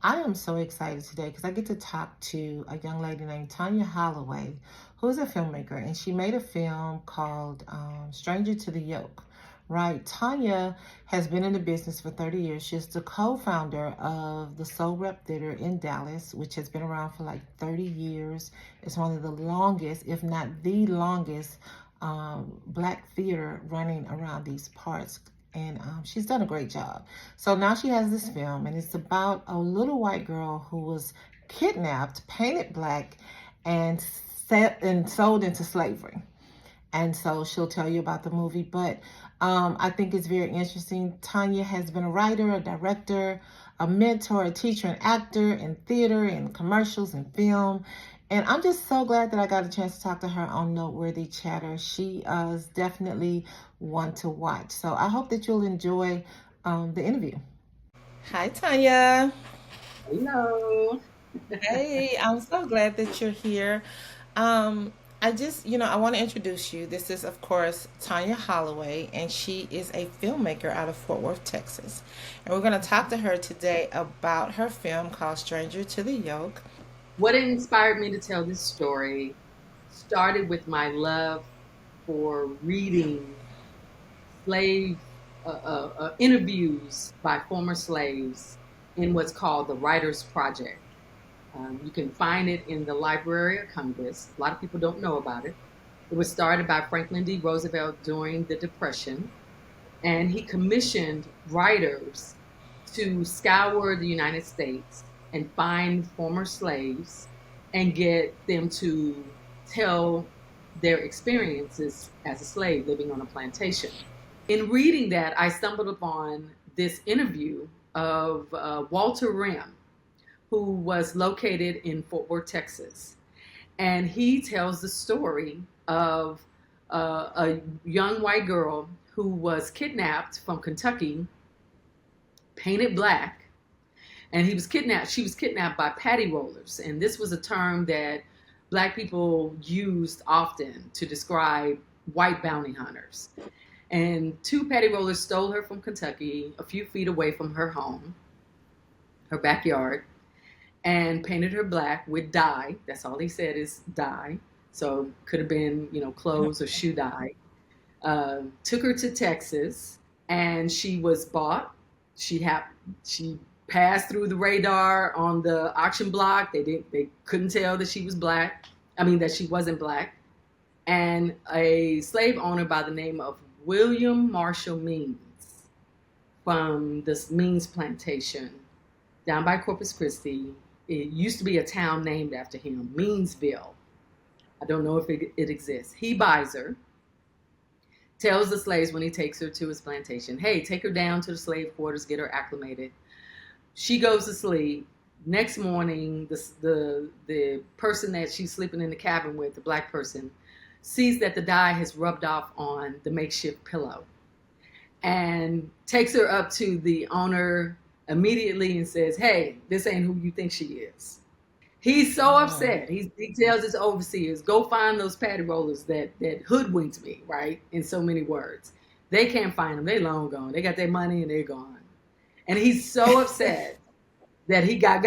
I am so excited today because I get to talk to a young lady named Tonya Holloway, who is a filmmaker, and she made a film called Stranger to the Yoke. Right, Tanya has been in the business for 30 years. She's the co-founder of the Soul Rep Theater in Dallas, which has been around for like 30 years. It's one of the longest, if not the longest, black theater running around these parts, and she's done a great job. So now she has this film, and it's about a little white girl who was kidnapped, painted black, and set and sold into slavery. And so she'll tell you about the movie. But I think it's very interesting. Tanya has been a writer, a director, a mentor, a teacher, an actor in theater and commercials and film. And I'm just so glad that I got a chance to talk to her on Noteworthy Chatter. She is definitely one to watch. So I hope that you'll enjoy the interview. Hi, Tanya. Hello. Hey, I'm so glad that you're here. Um, I want to introduce you. This is, of course, Tonya Holloway, and she is a filmmaker out of Fort Worth, Texas. And we're going to talk to her today about her film called Stranger to the Yoke. What inspired me to tell this story started with my love for reading slave interviews by former slaves in what's called the Writers Project. You can find it in the Library of Congress. A lot of people don't know about it. It was started by Franklin D. Roosevelt during the Depression, and he commissioned writers to scour the United States and find former slaves and get them to tell their experiences as a slave living on a plantation. In reading that, I stumbled upon this interview of Walter Rim, who was located in Fort Worth, Texas. And he tells the story of a young white girl who was kidnapped from Kentucky, painted black, and she was kidnapped by patty rollers. And this was a term that black people used often to describe white bounty hunters. And two patty rollers stole her from Kentucky, a few feet away from her home, her backyard, and painted her black with dye. That's all he said is dye. So could have been, clothes or shoe dye. Took her to Texas, and she was bought. She passed through the radar on the auction block. They couldn't tell that she was black. I mean that she wasn't black. And a slave owner by the name of William Marshall Means from this Means plantation down by Corpus Christi. It used to be a town named after him, Meansville. I don't know if it exists. He buys her, tells the slaves when he takes her to his plantation, hey, take her down to the slave quarters, get her acclimated. She goes to sleep. Next morning, the person that she's sleeping in the cabin with, the black person, sees that the dye has rubbed off on the makeshift pillow and takes her up to the owner immediately and says, hey, this ain't who you think she is. He's so Mm. upset. He tells his overseers, go find those patty rollers that hoodwinked me, right? In so many words. They can't find them. They long gone. They got their money and they're gone. And he's so upset that he got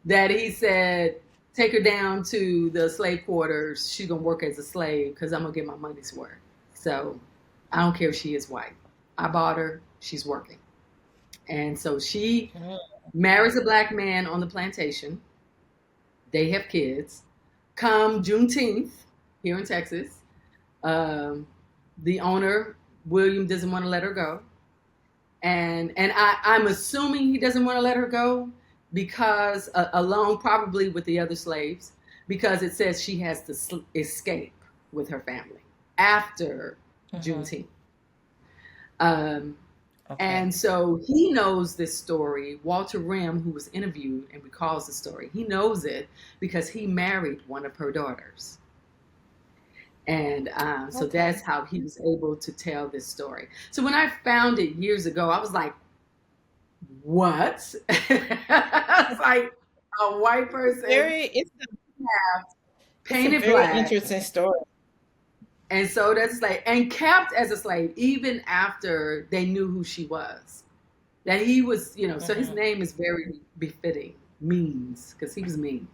that he said, take her down to the slave quarters. She's going to work as a slave because I'm going to get my money's worth. So I don't care if she is white. I bought her. She's working. And so she Mm. marries a black man on the plantation. They have kids. Come Juneteenth here in Texas, um, the owner, William, doesn't want to let her go. I'm assuming he doesn't want to let her go because, alone probably with the other slaves, because it says she has to escape with her family after Mhm. Juneteenth. Um, Okay. And so he knows this story. Walter Rim, who was interviewed and recalls the story, he knows it because he married one of her daughters. And so Okay. that's how he was able to tell this story. So when I found it years ago, I was like, what? It's like a white person It's a painted very black. interesting story. And so that's like, and kept as a slave even after they knew who she was. that he was, so his Mm-hmm. name is very befitting, Means, because he was mean.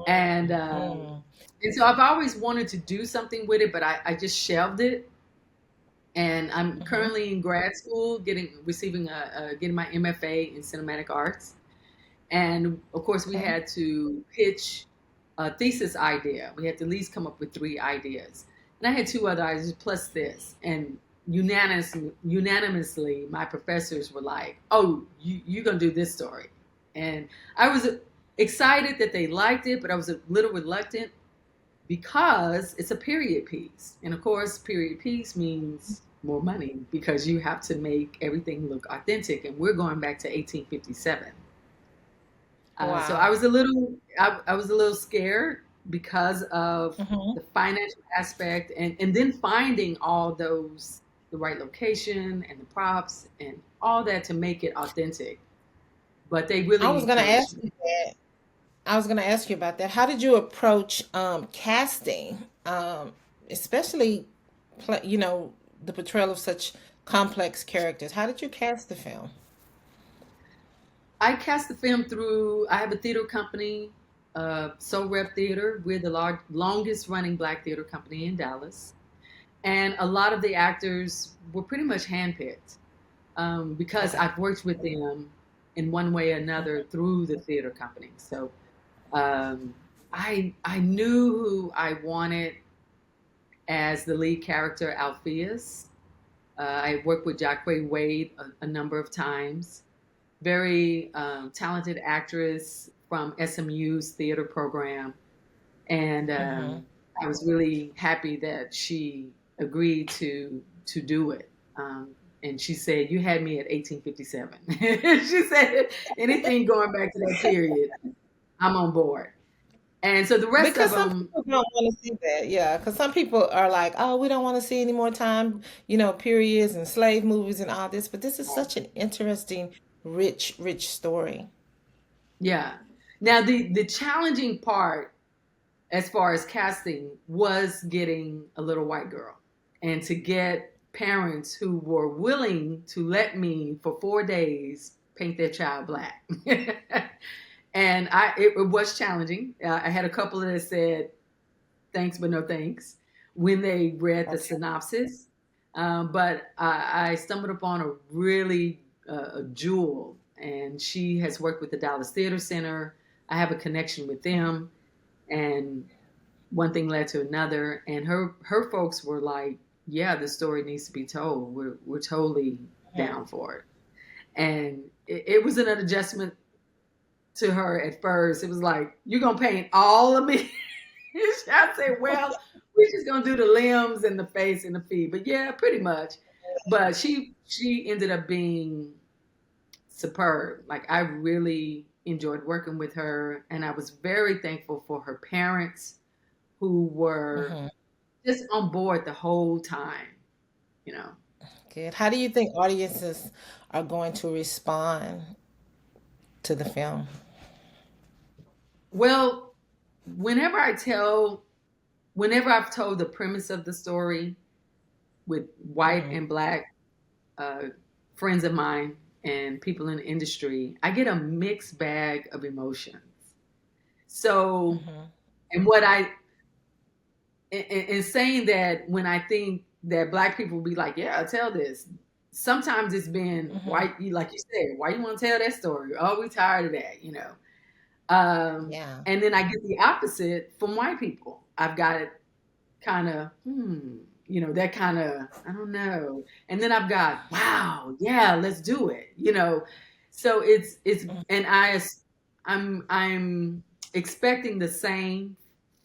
And Mm-hmm. and so I've always wanted to do something with it, but I just shelved it. And I'm Mm-hmm. currently in grad school, getting my MFA in cinematic arts. And of course, we Okay. had to pitch a thesis idea. We had to at least come up with 3 ideas. And I had 2 other ideas plus this. And unanimously, my professors were like, "Oh, you're gonna do this story." And I was excited that they liked it, but I was a little reluctant because it's a period piece. And of course, period piece means more money because you have to make everything look authentic. And we're going back to 1857. So Wow. I was a little scared because of Mm-hmm. the financial aspect, and then finding all those, the right location and the props and all that to make it authentic. But they I really was gonna encouraged ask me. you that. I was gonna ask you about that. How did you approach casting, especially, the portrayal of such complex characters? How did you cast the film? I cast the film through. I have a theater company, Soul Rep Theater. We're the longest running Black theater company in Dallas, and a lot of the actors were pretty much handpicked because Okay. I've worked with them in one way or another through the theater company. So um, I knew who I wanted as the lead character, Alpheus. I worked with Jacqueline Wade a number of times. Very talented actress from SMU's theater program, and Mm-hmm. I was really happy that she agreed to do it. And she said, "You had me at 1857." She said, "Anything going back to that period, I'm on board." And so the rest of Because some them, people don't want to see that, yeah. Because some people are like, "Oh, we don't want to see any more time, periods and slave movies and all this." But this is such an interesting, rich, rich story. yeah. Now the challenging part as far as casting was getting a little white girl and to get parents who were willing to let me for 4 days paint their child black. And it was challenging. I had a couple that said thanks but no thanks when they read the Okay. synopsis. But I stumbled upon a really a jewel, and she has worked with the Dallas Theater Center. I have a connection with them, and one thing led to another, and her folks were like, "Yeah, the story needs to be told. We're totally down for it." And it was an adjustment to her at first. It was like, "You're gonna paint all of me?" I said, "Well, we're just gonna do the limbs and the face and the feet." But yeah, pretty much. But she ended up being superb. Like I really enjoyed working with her, and I was very thankful for her parents who were Mm-hmm. just on board the whole time, you know. Good. How do you think audiences are going to respond to the film? Well, whenever I tell, whenever I've told the premise of the story with white Mm-hmm. and black uh, friends of mine and people in the industry, I get a mixed bag of emotions. So, Mm-hmm. and what I, in saying that, when I think that black people will be like, "Yeah, I'll tell this." Sometimes it's been Mm-hmm. why, like you said, why you want to tell that story? Oh, we tired of that, you know. Yeah. And then I get the opposite from white people. I've got it kind of, that kind of, I don't know. And then I've got, wow, yeah, let's do it, you know. So and I'm expecting the same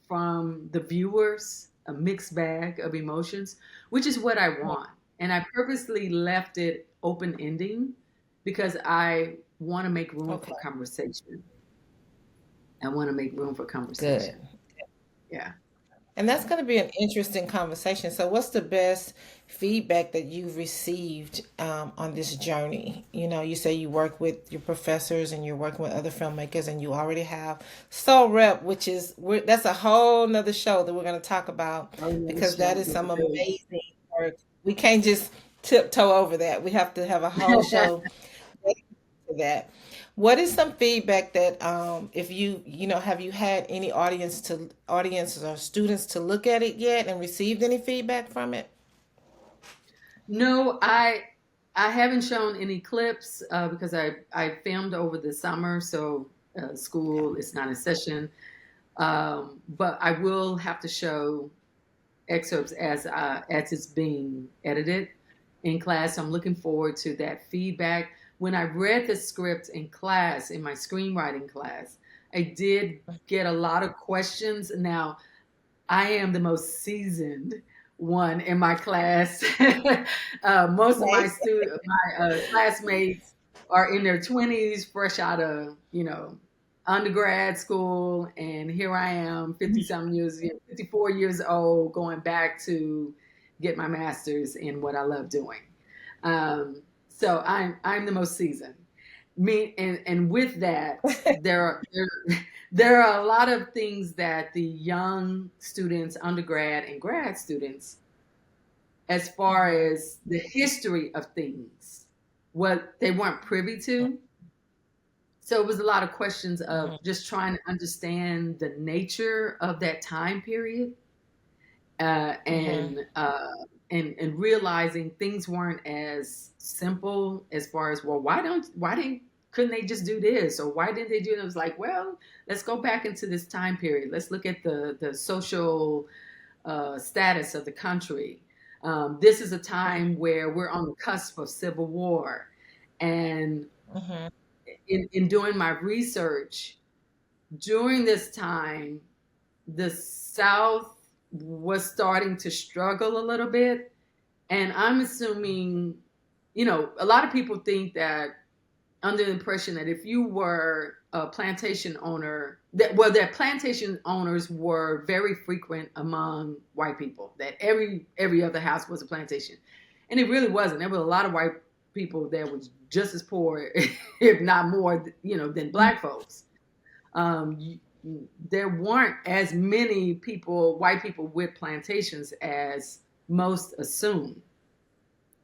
from the viewers, a mixed bag of emotions, which is what I want. And I purposely left it open ending because I want to make room Okay. for conversation. I want to make room for Good. conversation. Yeah. And that's going to be an interesting conversation. So, what's the best feedback that you've received on this journey? You say you work with your professors and you're working with other filmmakers, and you already have Soul Rep, which that's a whole nother show that we're going to talk about Another because that show. is some amazing work. We can't just tiptoe over that. We have to have a whole show to that. What is some feedback that if have you had any audiences or students to look at it yet and received any feedback from it? No, I haven't shown any clips because I filmed over the summer, so Okay. school is not in session. But I will have to show excerpts as it's being edited in class. I'm looking forward to that feedback. When I read the script in class, in my screenwriting class, I did get a lot of questions. Now, I am the most seasoned one in my class. Most of Okay. my classmates are in their 20s, fresh out of undergrad school, and here I am, 50 something years, 54 years old, going back to get my master's in what I love doing. So I'm the most seasoned. Me and with that, there are a lot of things that the young students, undergrad and grad students, as far Mhm, as the history of things, what they weren't privy to. So it was a lot of questions of mhm, just trying to understand the nature of that time period, mhm, and realizing things weren't as simple as far as, well, why didn't couldn't they just do this, or why didn't they do it? It was like, well, let's go back into this time period. Let's look at the social status of the country. This is a time where we're on the cusp of civil war, and mhm, in doing my research during this time, the South was starting to struggle a little bit. And I'm assuming, a lot of people think that, under the impression that if you were a plantation owner, that plantation owners were very frequent among white people, that every other house was a plantation. And it really wasn't. There were a lot of white people that was just as poor, if not more, than black folks. um, there weren't as many white people with plantations as most assume,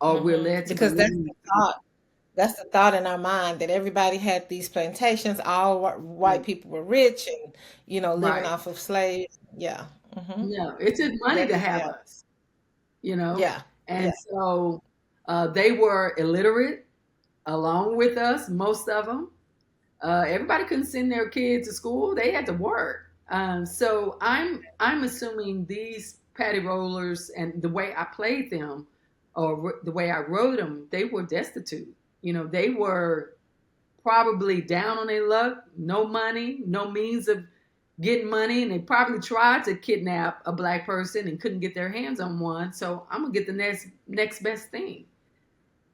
or we're mhm. led to Because that's believe. the thought. That's the thought in our mind that everybody had these plantations. All white people were rich and living Right. off of slaves. Yeah. Hmm. No, it took money That to is, have yeah, us, you know? yeah, And yeah. so they were illiterate along with us, most of them. Everybody couldn't send their kids to school; they had to work. So I'm assuming these patty rollers and the way I played them, or the way I wrote them, they were destitute. They were probably down on their luck, no money, no means of getting money, and they probably tried to kidnap a black person and couldn't get their hands on one. So I'm gonna get the next best thing.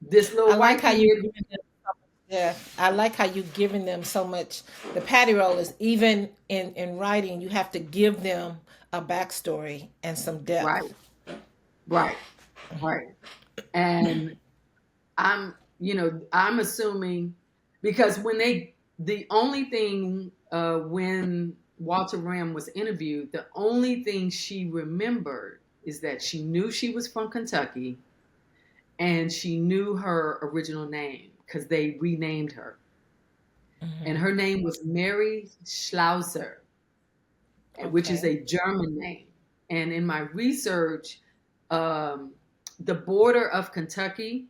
This I little like white how you kid. giving them so much, yeah. I like how you giving them so much. The patty rollers, even in writing, you have to give them a backstory and some Right, depth. right, right. And I'm assuming, because the only thing, when Walter Ram was interviewed, the only thing she remembered is that she knew she was from Kentucky, and she knew her original name because they renamed her. And Hmm. her name was Mary Schlauser, which is Okay. a German name. And in my research, um, the border of Kentucky,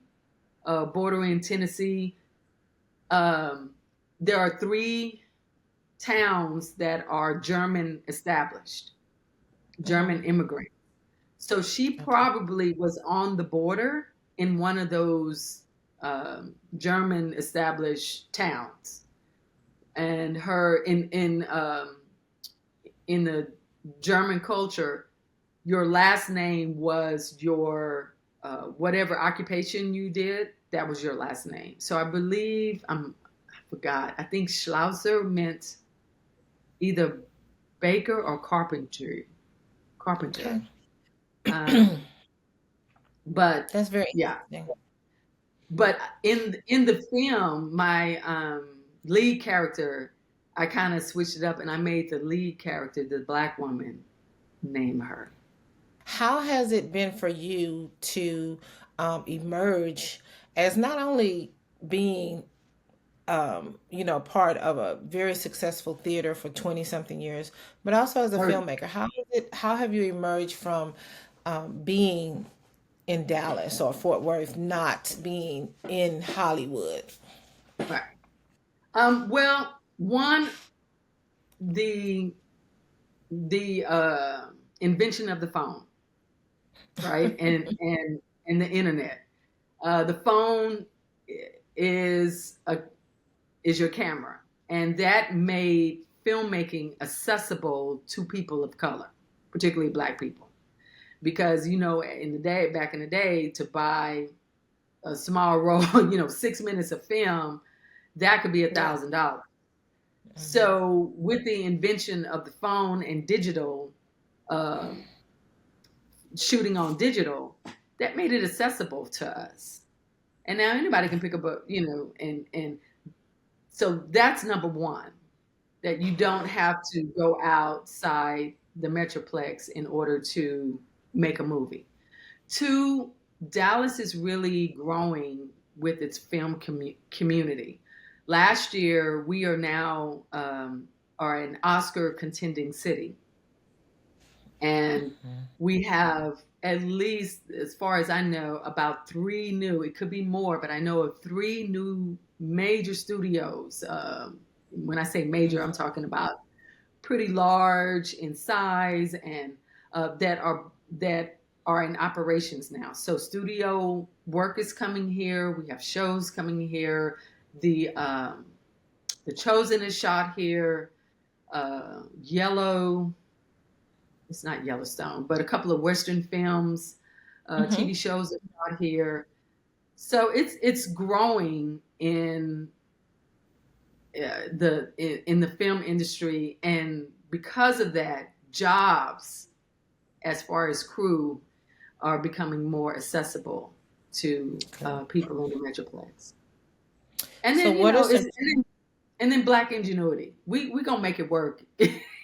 bordering Tennessee, um, there are three towns that are German established, Hmm. German immigrant. So she Okay. probably was on the border in one of those German established towns. And her in the German culture, your last name was your whatever occupation you did. That was your last name. So I believe I forgot. I think Schlauser meant either baker or carpenter. Carpenter. Okay. Um, but That's very yeah, interesting. but in the film, my lead character, I kind of switched it up, and I made the lead character, the black woman, name her. How has it been for you to emerge as not only being part of a very successful theater for 20 something years, but also as a Or- filmmaker. How have you emerged from being in Dallas or Fort Worth, not being in Hollywood? Right. Well, one, the invention of the phone, right, and the internet. The phone is a is your camera, and that made filmmaking accessible to people of color, particularly Black people, because back in the day, to buy a small roll, 6 minutes of film, that could be Yeah. $1,000. Hmm. So with the invention of the phone and digital, uh, shooting on digital, that made it accessible to us. And now anybody can pick up and so that's number one, that you don't have to go outside the Metroplex in order to make a movie. Two, Dallas is really growing with its film community. Last year, we are now are an Oscar contending city, and we have, at least as far as I know, about three new. It could be more, but I know of three new major studios. When I say major, I'm talking about pretty large in size, and that are in operations now. So studio work is coming here. We have shows coming here. The Chosen is shot here. Yellow, it's not Yellowstone, but a couple of Western films, Hmm. TV shows are shot here. So it's growing in the film industry, and because of that, jobs as far as crew are becoming more accessible to Okay. people in the Metroplex. And So then what are some Black ingenuity. We gonna make it work,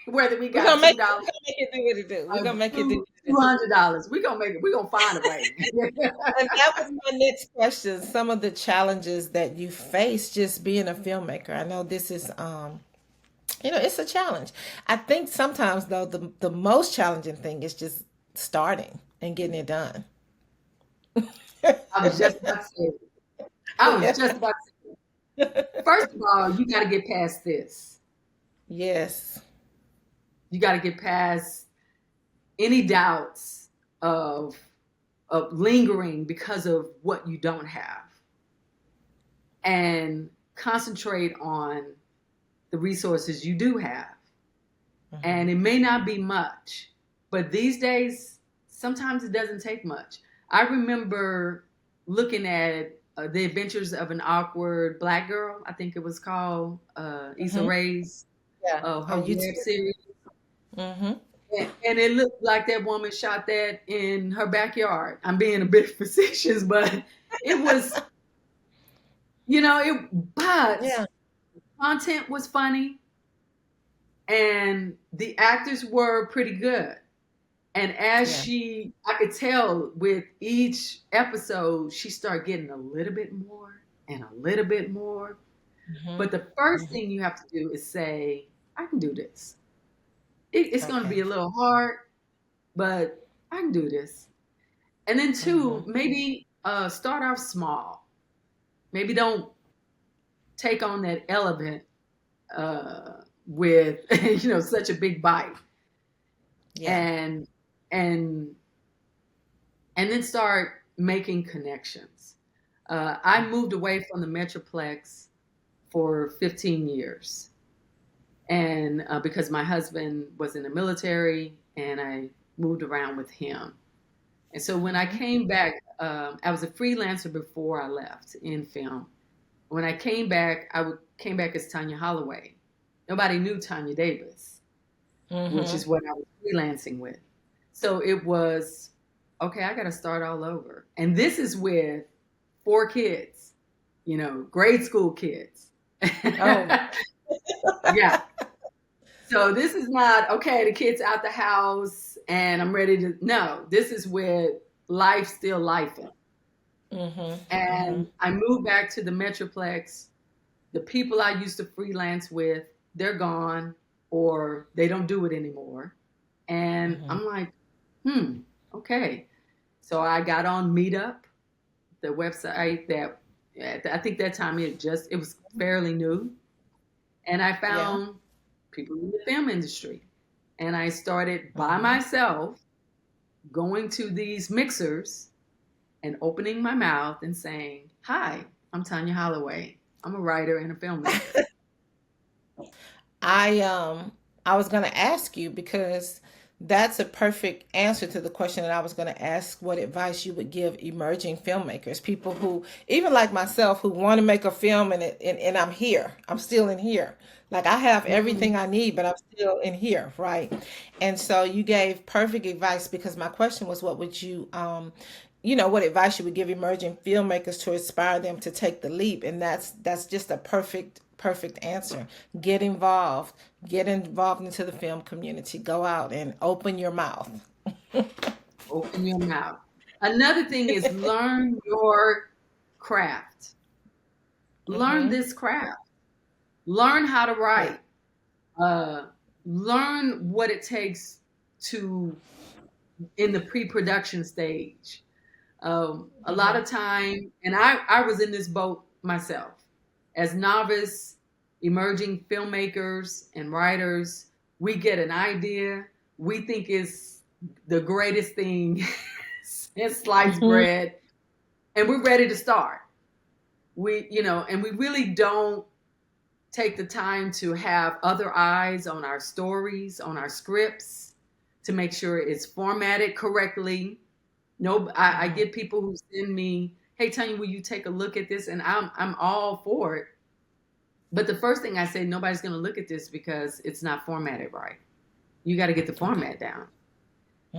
whether we we're got gonna make $2 we're gonna make it do what it do. We're or gonna make it do two what it two do. hundred dollars. We gonna make it. We gonna find a way. And that was my next question. Some of the challenges that you face just being a filmmaker. I know this is it's a challenge. I think sometimes though the most challenging thing is just starting and getting it done. I was just about to say it. I was just about to say it. First of all, you got to get past this. Yes. You got to get past any doubts of lingering because of what you don't have, and concentrate on the resources you do have. Hmm. And it may not be much, but these days, sometimes it doesn't take much. I remember looking at The Adventures of an Awkward Black Girl, I think it was called, Issa Hmm. Rae's Yeah. her On web YouTube. series. Hmm. And it looked like that woman shot that in her backyard. I'm being a bit facetious, but it was, but Yeah. content was funny and the actors were pretty good. And Yeah. I could tell with each episode, she started getting a little bit more and a little bit more. Hmm. But the first Hmm. thing you have to do is say, I can do this. It's going to Okay. be a little hard, but I can do this. And then two, Hmm. maybe start off small. Maybe don't take on that elephant with such a big bite, Yeah. and and and then start making connections. I moved away from the Metroplex for 15 years, and because my husband was in the military, and I moved around with him. And so when I Hmm. came back, I was a freelancer before I left in film. When I came back, came back as Tonya Holloway. Nobody knew Tonya Davis, which Hmm. is what I was freelancing with. So it was, okay, I got to start all over. And this is with four kids, grade school kids. Oh. Yeah. So this is not, okay, the kids out the house and I'm ready to, no, this is with life still life. Hmm. Hmm. And I moved back to the Metroplex the people I used to freelance with, they're gone or they don't do it anymore. And Mm-hmm. I'm like, okay. So I got on Meetup, the website that I think that time it was fairly new. And I Yeah. found people in the film industry. And I started by Mm-hmm. myself going to these mixers and opening my mouth and saying, "Hi, I'm Tonya Holloway. I'm a writer and a filmmaker." I um I was gonna ask you because that's a perfect answer to the question that I was gonna ask, what advice you would give emerging filmmakers, people who, even like myself, who want to make a film and I'm here. I'm still in here. Like I have Mm-hmm. everything I need, but I'm still in here, right? And so you gave perfect advice because my question was what would you what advice you would give emerging filmmakers to inspire them to take the leap, and that's just a perfect answer. Get involved into the film community, go out and open your mouth. Open your mouth. Another thing is learn your craft. Learn Mm-hmm. this craft. Learn how to Yeah. write. Uh, Learn what it takes to in the pre-production stage. A lot Mm-hmm. of time, and I was in this boat myself as novice emerging filmmakers and writers. We get an idea, we think it's the greatest thing since sliced Mm-hmm. bread, and we're ready to start. And we really don't take the time to have other eyes on our stories, on our scripts, to make sure it's formatted correctly. No, I Mm-hmm. get people who send me, "Hey, Tanya, will you take a look at this?" And I'm all for it. But the first thing I say, nobody's going to look at this because it's not formatted right. You got to get the Okay. format down.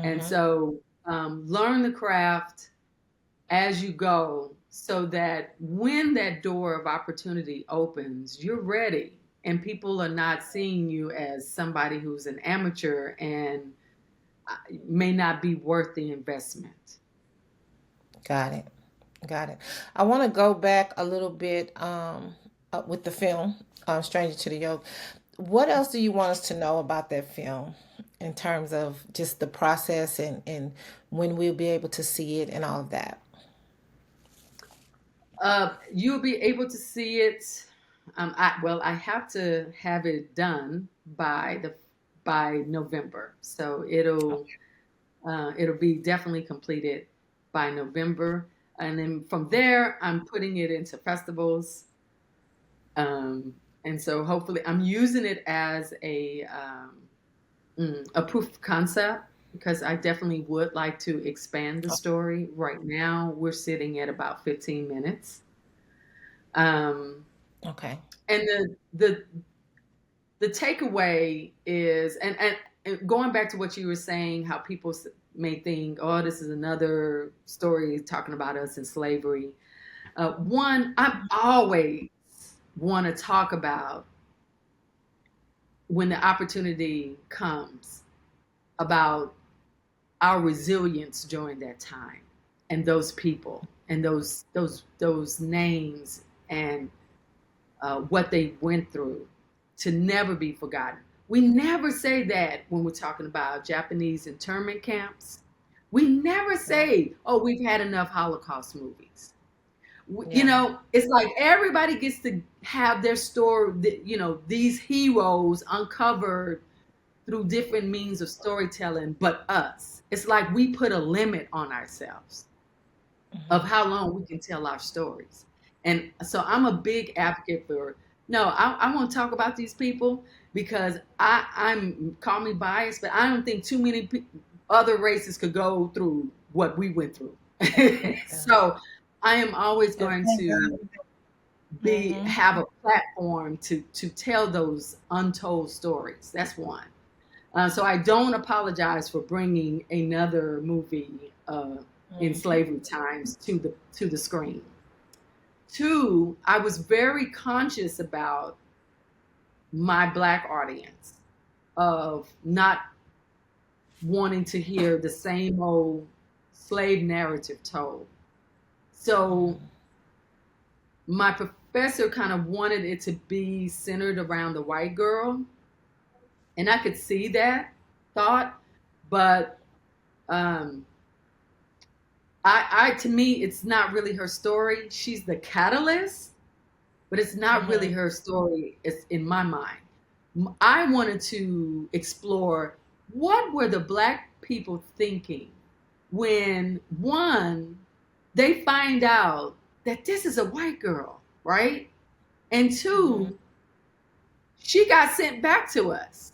And Mm-hmm. so learn the craft as you go so that when that door of opportunity opens, you're ready and people are not seeing you as somebody who's an amateur and may not be worth the investment. Got it. Got it. I want to go back a little bit with the film, Stranger to the Yoke. What else do you want us to know about that film in terms of just the process and when we'll be able to see it and all of that? You'll be able to see it. I have to have it done by November, so it'll be definitely completed by November, and then from there, I'm putting it into festivals. And so hopefully, I'm using it as a proof of concept because I definitely would like to expand the story. Right now, we're sitting at about 15 minutes. Um, Okay. and the takeaway is, and going back to what you were saying, how people may think, "Oh, this is another story talking about us in slavery." One, I always want to talk about when the opportunity comes about our resilience during that time and those people and those names and what they went through to never be forgotten. We never say that when we're talking about Japanese internment camps. We never Yeah. say, "Oh, we've had enough Holocaust movies." Yeah. It's like everybody gets to have their story, these heroes uncovered through different means of storytelling, but us. It's like we put a limit on ourselves of Hmm. how long we can tell our stories. And so I'm a big advocate for no, I want to talk about these people because I'm call me biased, but I don't think too many other races could go through what we went through. Yeah. So I am always And going thank to God. be Hmm. have a platform to tell those untold stories. That's one. So I don't apologize for bringing another movie in Hmm. slavery times to the screen. Two, I was very conscious about my Black audience of not wanting to hear the same old slave narrative told. So my professor kind of wanted it to be centered around the white girl, and I could see that thought, but I to me, it's not really her story. She's the catalyst, but it's not really her story. It's in my mind. I wanted to explore what were the Black people thinking when, one, they find out that this is a white girl, right? And two, she got sent back to us.